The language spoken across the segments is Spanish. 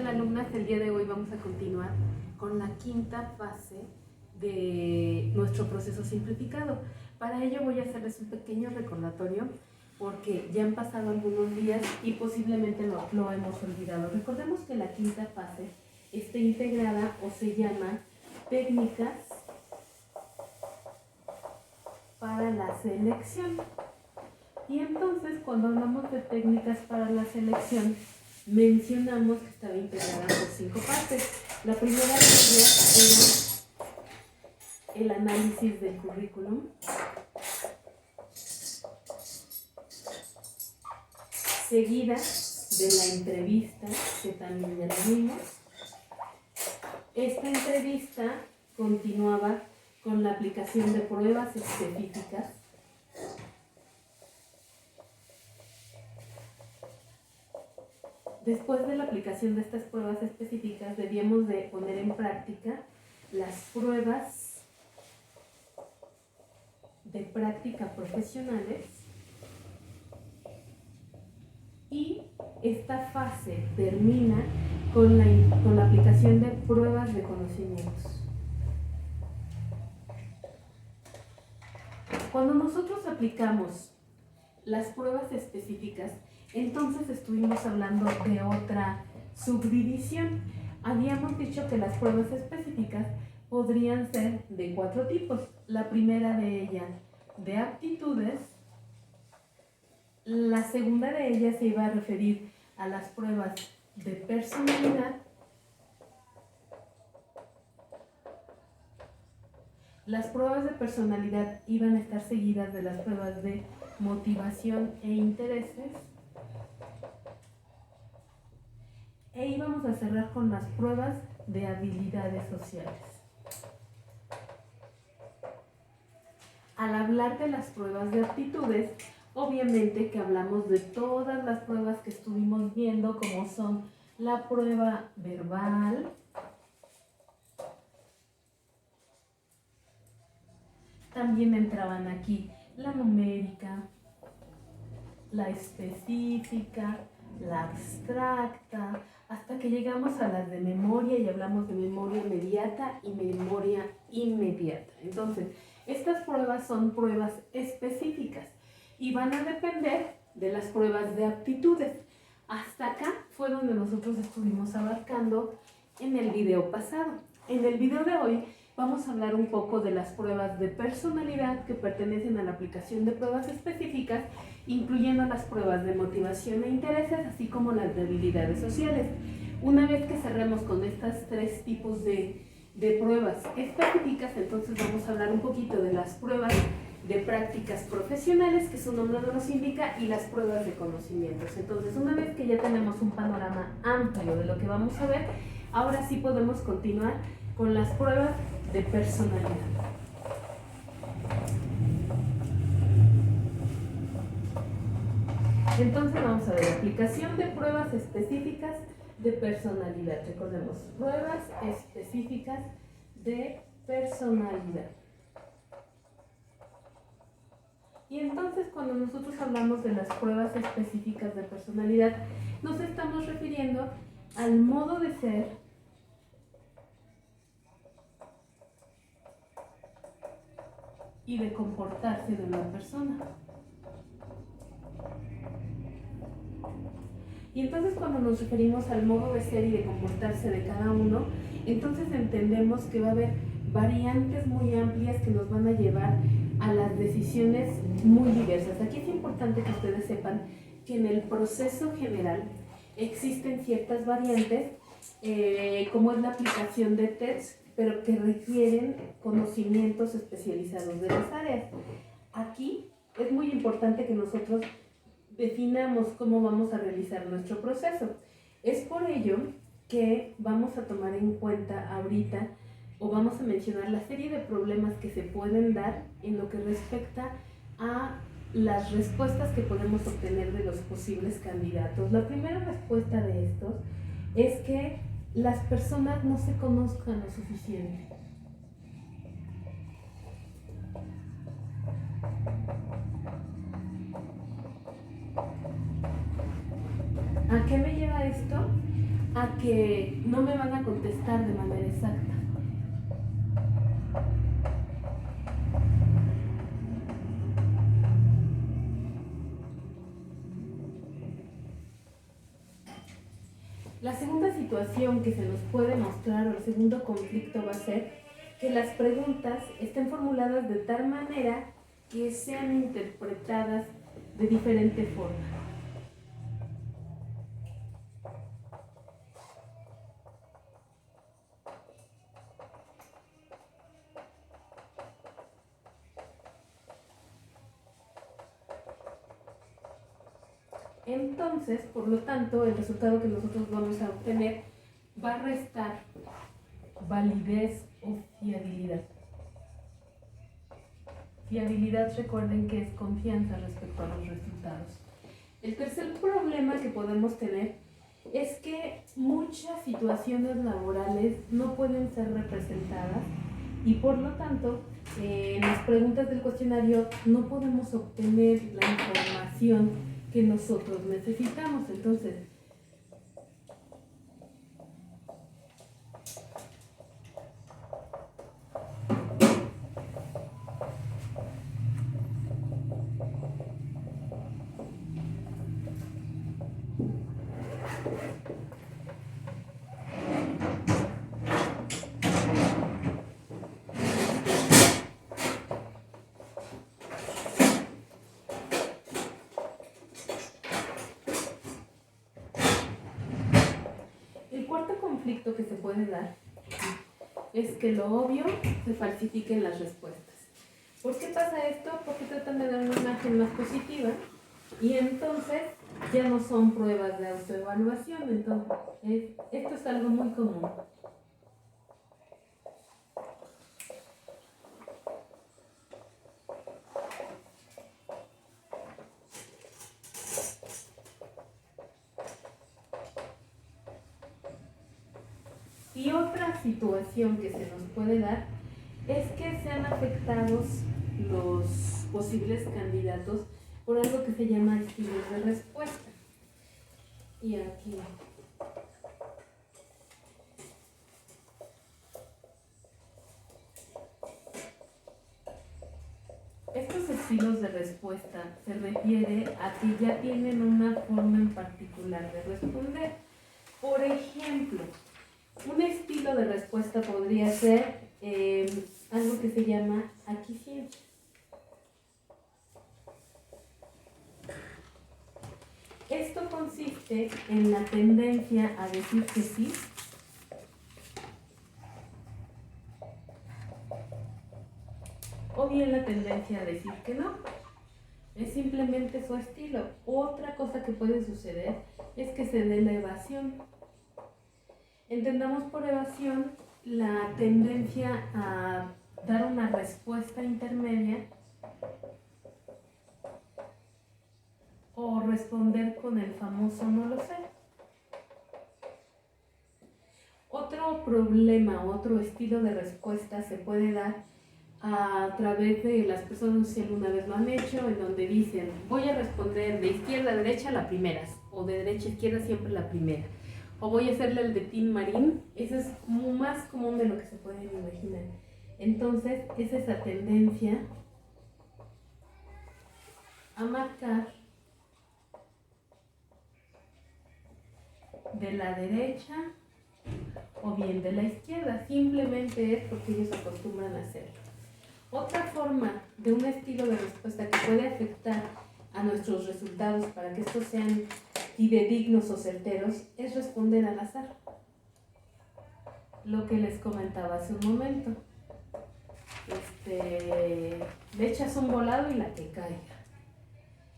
tal, alumnas? El día de hoy vamos a continuar con la quinta fase de nuestro proceso simplificado. Para ello voy a hacerles un pequeño recordatorio porque ya han pasado algunos días y posiblemente lo hemos olvidado. Recordemos que la quinta fase está integrada o se llama técnicas para la selección. Y entonces, cuando hablamos de técnicas para la selección, mencionamos que estaba integrada por 5 partes. La primera de ellas era el análisis del currículum, seguida de la entrevista, que también ya la vimos. Esta entrevista continuaba con la aplicación de pruebas específicas. Después de la aplicación de estas pruebas específicas, debíamos de poner en práctica las pruebas de práctica profesionales y esta fase termina con la aplicación de pruebas de conocimientos. Cuando nosotros aplicamos las pruebas específicas, entonces estuvimos hablando de otra subdivisión. Habíamos dicho que las pruebas específicas podrían ser de 4 tipos. La primera de ellas de aptitudes, la segunda de ellas se iba a referir a las pruebas de personalidad, las pruebas de personalidad iban a estar seguidas de las pruebas de motivación e intereses, e íbamos a cerrar con las pruebas de habilidades sociales. Al hablar de las pruebas de aptitudes, obviamente que hablamos de todas las pruebas que estuvimos viendo, como son la prueba verbal, también entraban aquí la numérica, la específica, la abstracta, hasta que llegamos a las de memoria y hablamos de memoria inmediata y memoria inmediata. Entonces, estas pruebas son pruebas específicas y van a depender de las pruebas de aptitudes. Hasta acá fue donde nosotros estuvimos abarcando en el video pasado. En el video de hoy vamos a hablar un poco de las pruebas de personalidad que pertenecen a la aplicación de pruebas específicas, incluyendo las pruebas de motivación e intereses, así como las de habilidades sociales. Una vez que cerremos con estos 3 tipos de pruebas específicas, entonces vamos a hablar un poquito de las pruebas de prácticas profesionales, que su nombre nos indica, y las pruebas de conocimientos. Entonces, una vez que ya tenemos un panorama amplio de lo que vamos a ver, ahora sí podemos continuar con las pruebas de personalidad. Entonces vamos a ver aplicación de pruebas específicas de personalidad. Recordemos, pruebas específicas de personalidad. Y entonces cuando nosotros hablamos de las pruebas específicas de personalidad, nos estamos refiriendo al modo de ser y de comportarse de una persona. Y entonces cuando nos referimos al modo de ser y de comportarse de cada uno, entonces entendemos que va a haber variantes muy amplias que nos van a llevar a las decisiones muy diversas. Aquí es importante que ustedes sepan que en el proceso general existen ciertas variantes, como es la aplicación de test, pero que requieren conocimientos especializados de las áreas. Aquí es muy importante que nosotros definamos cómo vamos a realizar nuestro proceso. Es por ello que vamos a tomar en cuenta ahorita, o vamos a mencionar la serie de problemas que se pueden dar en lo que respecta a las respuestas que podemos obtener de los posibles candidatos. La primera respuesta de estos es que las personas no se conozcan lo suficiente. ¿A qué me lleva esto? a que no me van a contestar de manera exacta. La segunda situación que se nos puede mostrar, o el segundo conflicto, va a ser que las preguntas estén formuladas de tal manera que sean interpretadas de diferente forma. Entonces, por lo tanto, el resultado que nosotros vamos a obtener va a restar validez o fiabilidad. Fiabilidad, recuerden que es confianza respecto a los resultados. El tercer problema que podemos tener es que muchas situaciones laborales no pueden ser representadas y por lo tanto en las preguntas del cuestionario no podemos obtener la información que nosotros necesitamos. Entonces, el cuarto conflicto que se puede dar es que lo obvio se falsifiquen las respuestas. ¿Por qué pasa esto? Porque tratan de dar una imagen más positiva y entonces ya no son pruebas de autoevaluación. Entonces, esto es algo muy común. Y otra situación que se nos puede dar es que sean afectados los posibles candidatos por algo que se llama estilos de respuesta. Y aquí estos estilos de respuesta se refiere a que ya tienen una forma en particular de responder. Por ejemplo, un estilo de respuesta podría ser algo que se llama aquí siempre. Esto consiste en la tendencia a decir que sí o bien la tendencia a decir que no. Es simplemente su estilo. Otra cosa que puede suceder es que se dé la evasión. Entendamos por evasión la tendencia a dar una respuesta intermedia o responder con el famoso no lo sé. Otro problema, otro estilo de respuesta se puede dar a través de las personas, si alguna vez lo han hecho, en donde dicen voy a responder de izquierda a derecha la primera o de derecha a izquierda siempre la primera. O voy a hacerle el de Tin Marín. Eso es más común de lo que se pueden imaginar. Entonces, es esa tendencia a marcar de la derecha o bien de la izquierda. Simplemente es porque ellos acostumbran a hacerlo. Otra forma de un estilo de respuesta que puede afectar a nuestros resultados para que estos sean fidedignos o certeros es responder al azar. Lo que les comentaba hace un momento. Le echas un volado y la que caiga.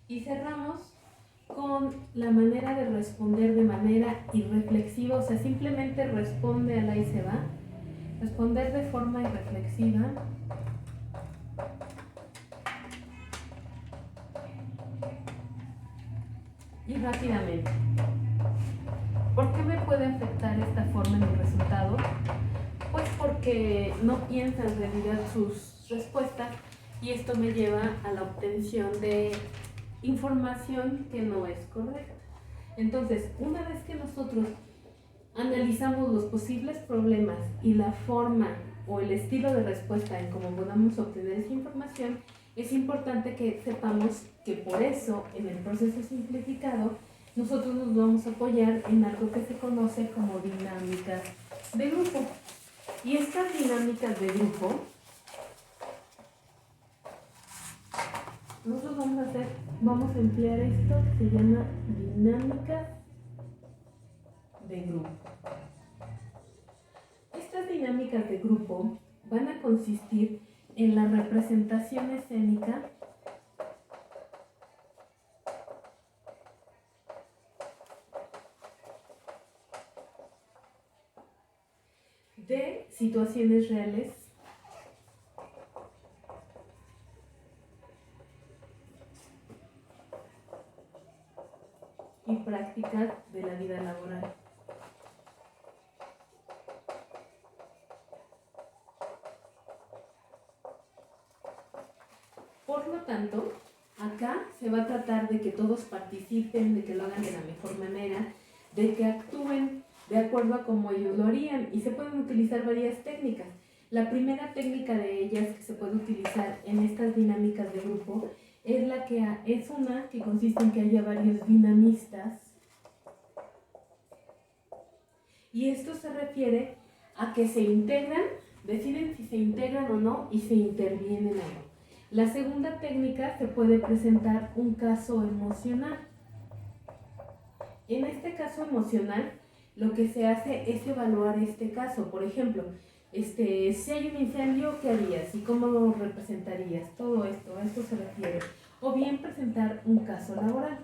Y cerramos con la manera de responder de manera irreflexiva, o sea, simplemente responde al ahí se va. Responder de forma irreflexiva y rápidamente. ¿Por qué me puede afectar esta forma en el resultado? Pues porque no piensa en realidad sus respuestas y esto me lleva a la obtención de información que no es correcta. Entonces, una vez que nosotros analizamos los posibles problemas y la forma o el estilo de respuesta en cómo podamos obtener esa información, es importante que sepamos que por eso, en el proceso simplificado, nosotros nos vamos a apoyar en algo que se conoce como dinámicas de grupo. Y estas dinámicas de grupo, nosotros vamos a emplear esto que se llama dinámicas de grupo. Estas dinámicas de grupo van a consistir en la representación escénica de situaciones reales y prácticas de la vida laboral. Por lo tanto, acá se va a tratar de que todos participen, de que lo hagan de la mejor manera, de que actúen de acuerdo a cómo ellos lo harían, y se pueden utilizar varias técnicas. La primera técnica de ellas que se puede utilizar en estas dinámicas de grupo es una que consiste en que haya varios dinamistas, y esto se refiere a que se integran, deciden si se integran o no y se intervienen o no. La segunda técnica se puede presentar un caso emocional. En este caso emocional, lo que se hace es evaluar este caso. Por ejemplo, si hay un incendio, ¿qué harías? ¿Y cómo lo representarías? Todo esto, a esto se refiere. O bien presentar un caso laboral.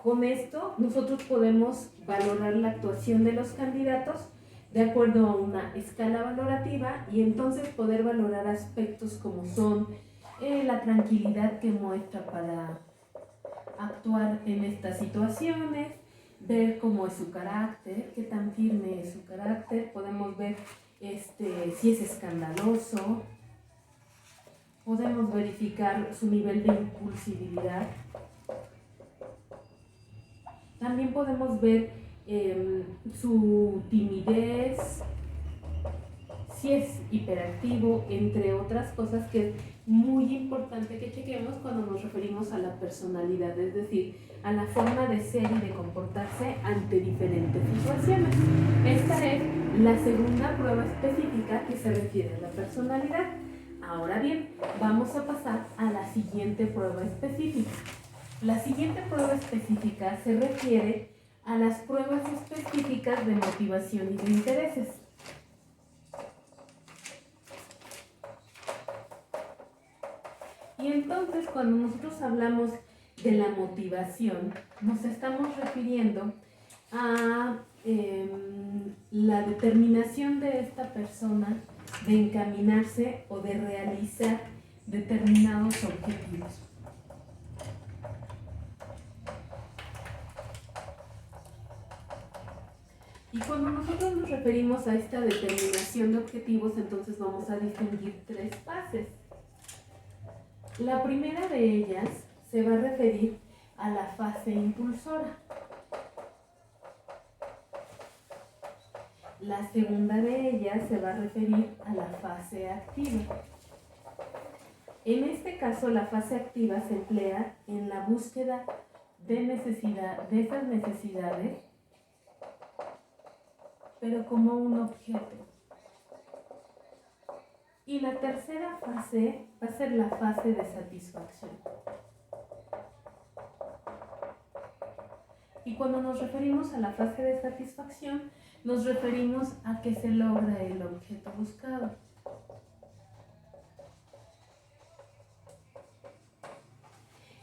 Con esto, nosotros podemos valorar la actuación de los candidatos de acuerdo a una escala valorativa, y entonces poder valorar aspectos como son la tranquilidad que muestra para actuar en estas situaciones, ver cómo es su carácter, qué tan firme es su carácter, podemos ver si es escandaloso, podemos verificar su nivel de impulsividad, también podemos ver su timidez, si es hiperactivo, entre otras cosas que es muy importante que chequemos cuando nos referimos a la personalidad, es decir, a la forma de ser y de comportarse ante diferentes situaciones. Esta es la segunda prueba específica que se refiere a la personalidad. Ahora bien, vamos a pasar a la siguiente prueba específica. La siguiente prueba específica se refiere a las pruebas específicas de motivación y de intereses. Y entonces, cuando nosotros hablamos de la motivación, nos estamos refiriendo a la determinación de esta persona de encaminarse o de realizar determinados objetivos. Y cuando nosotros nos referimos a esta determinación de objetivos, entonces vamos a distinguir tres fases. La primera de ellas se va a referir a la fase impulsora. La segunda de ellas se va a referir a la fase activa. En este caso, la fase activa se emplea en la búsqueda de esas necesidades, pero como un objeto. Y la tercera fase va a ser la fase de satisfacción. Y cuando nos referimos a la fase de satisfacción, nos referimos a que se logra el objeto buscado.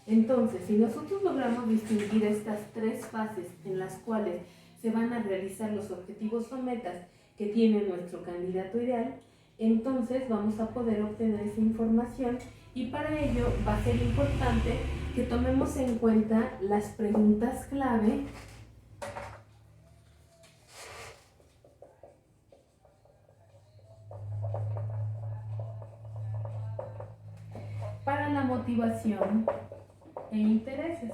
Entonces, si nosotros logramos distinguir estas tres fases en las cuales se van a realizar los objetivos o metas que tiene nuestro candidato ideal, entonces vamos a poder obtener esa información, y para ello va a ser importante que tomemos en cuenta las preguntas clave para la motivación e intereses.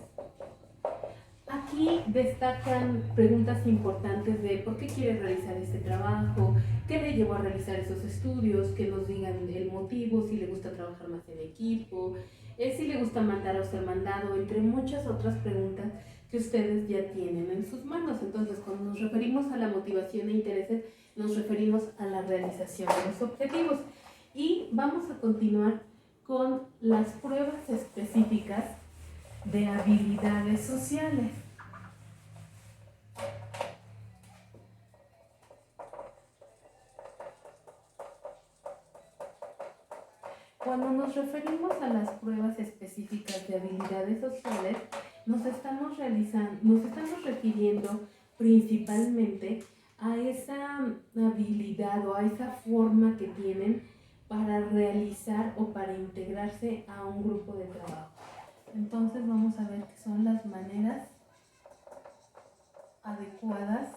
Aquí y destacan preguntas importantes de por qué quiere realizar este trabajo, qué le llevó a realizar esos estudios, que nos digan el motivo, si le gusta trabajar más en equipo, si le gusta mandar o ser mandado, entre muchas otras preguntas que ustedes ya tienen en sus manos. Entonces, cuando nos referimos a la motivación e intereses, nos referimos a la realización de los objetivos. Y vamos a continuar con las pruebas específicas de habilidades sociales. Cuando nos referimos a las pruebas específicas de habilidades sociales, nos estamos refiriendo principalmente a esa habilidad o a esa forma que tienen para realizar o para integrarse a un grupo de trabajo. Entonces vamos a ver qué son las maneras adecuadas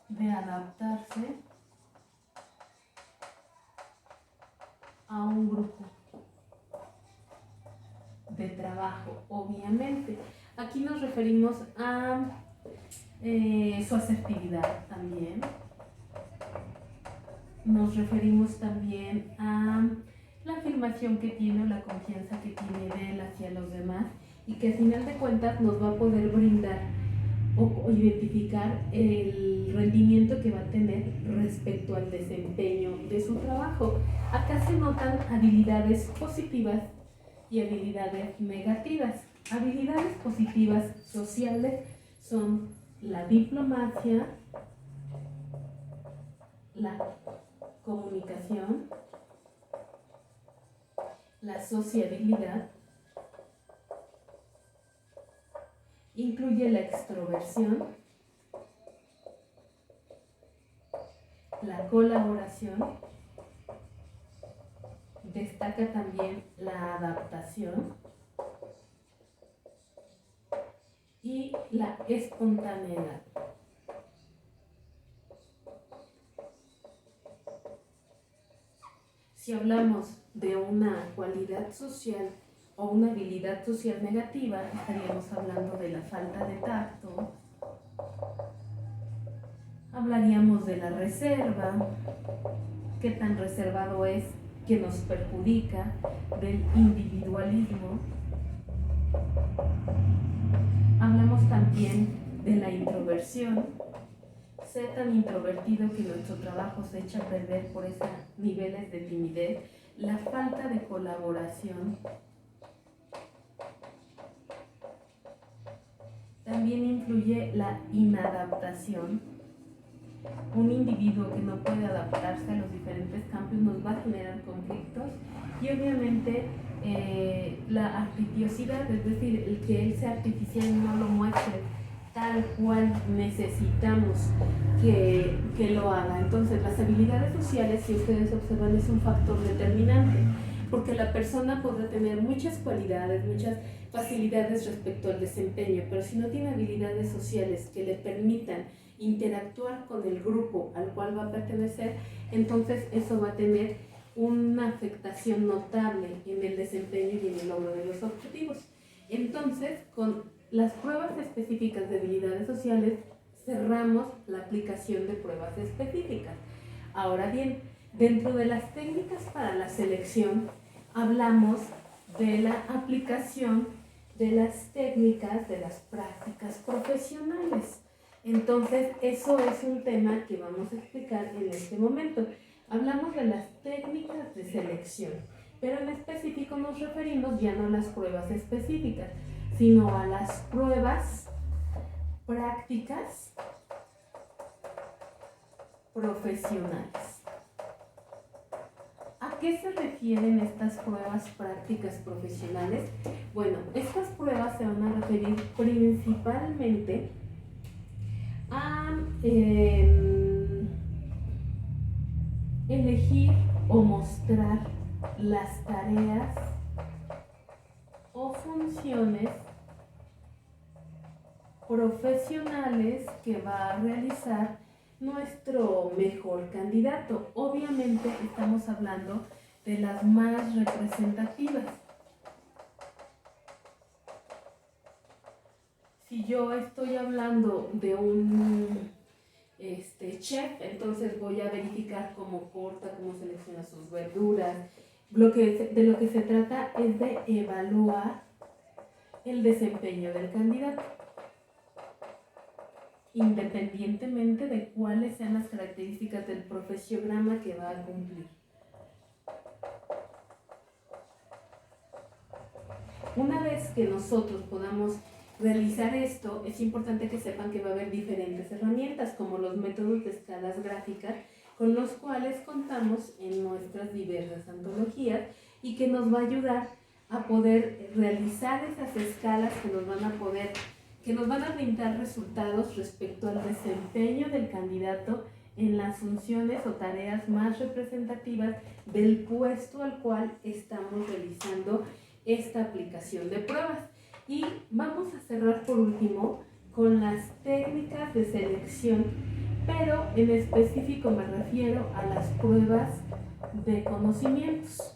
de adaptarse a un grupo de trabajo. Obviamente, aquí nos referimos a su asertividad también. Nos referimos también a la afirmación que tiene o la confianza que tiene de él hacia los demás y que al final de cuentas nos va a poder brindar o identificar el rendimiento que va a tener respecto al desempeño de su trabajo. Acá se notan habilidades positivas y habilidades negativas. Habilidades positivas sociales son la diplomacia, la comunicación, la sociabilidad, incluye la extroversión, la colaboración, destaca también la adaptación y la espontaneidad. Si hablamos de una cualidad social o una habilidad social negativa, estaríamos hablando de la falta de tacto, hablaríamos de la reserva, qué tan reservado es, que nos perjudica, del individualismo. Hablamos también de la introversión, ser tan introvertido que nuestro trabajo se echa a perder por esos niveles de timidez, la falta de colaboración. También influye la inadaptación. Un individuo que no puede adaptarse a los diferentes cambios nos va a generar conflictos y obviamente la artificiosidad, es decir, el que él sea artificial y no lo muestre tal cual necesitamos que lo haga. Entonces, las habilidades sociales, si ustedes observan, es un factor determinante, porque la persona podrá tener muchas cualidades, muchas facilidades respecto al desempeño, pero si no tiene habilidades sociales que le permitan interactuar con el grupo al cual va a pertenecer, entonces eso va a tener una afectación notable en el desempeño y en el logro de los objetivos. Entonces, con las pruebas específicas de habilidades sociales, cerramos la aplicación de pruebas específicas. Ahora bien, dentro de las técnicas para la selección, hablamos de la aplicación de las técnicas de las prácticas profesionales. Entonces, eso es un tema que vamos a explicar en este momento. Hablamos de las técnicas de selección, pero en específico nos referimos ya no a las pruebas específicas, sino a las pruebas prácticas profesionales. ¿A qué se refieren estas pruebas prácticas profesionales? Bueno, estas pruebas se van a referir principalmente a elegir o mostrar las tareas o funciones profesionales que va a realizar nuestro mejor candidato. Obviamente estamos hablando de las más representativas. Si yo estoy hablando de un chef, entonces voy a verificar cómo corta, cómo selecciona sus verduras. De lo que se trata es de evaluar el desempeño del candidato, independientemente de cuáles sean las características del profesiograma que va a cumplir. Una vez que nosotros podamos realizar esto, es importante que sepan que va a haber diferentes herramientas, como los métodos de escalas gráficas, con los cuales contamos en nuestras diversas antologías y que nos va a ayudar a poder realizar esas escalas que nos van a brindar resultados respecto al desempeño del candidato en las funciones o tareas más representativas del puesto al cual estamos realizando esta aplicación de pruebas. Y vamos a cerrar por último con las técnicas de selección, pero en específico me refiero a las pruebas de conocimientos.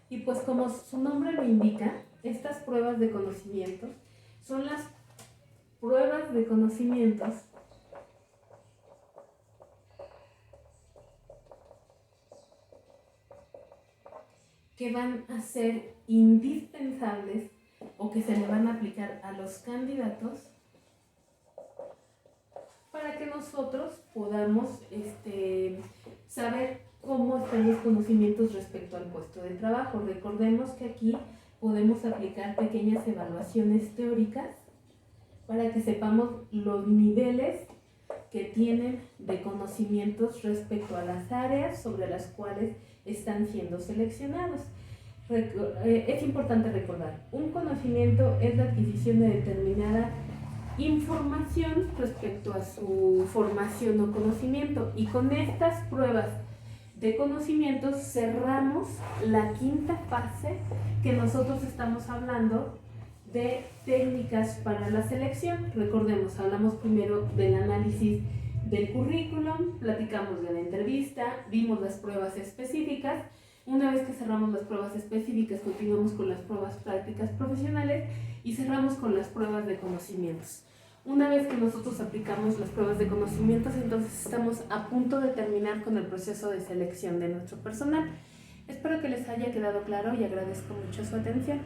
Y pues como su nombre lo indica, estas pruebas de conocimientos son las pruebas de conocimientos que van a ser indispensables o que se le van a aplicar a los candidatos para que nosotros podamos saber cómo están los conocimientos respecto al puesto de trabajo. Recordemos que aquí podemos aplicar pequeñas evaluaciones teóricas para que sepamos los niveles que tienen de conocimientos respecto a las áreas sobre las cuales están siendo seleccionados. Es importante recordar, un conocimiento es la adquisición de determinada información respecto a su formación o conocimiento, y con estas pruebas de conocimientos cerramos la quinta fase que nosotros estamos hablando de técnicas para la selección. Recordemos, hablamos primero del análisis del currículum, platicamos de la entrevista, vimos las pruebas específicas. Una vez que cerramos las pruebas específicas, continuamos con las pruebas prácticas profesionales y cerramos con las pruebas de conocimientos. Una vez que nosotros aplicamos las pruebas de conocimientos, entonces estamos a punto de terminar con el proceso de selección de nuestro personal. Espero que les haya quedado claro y agradezco mucho su atención.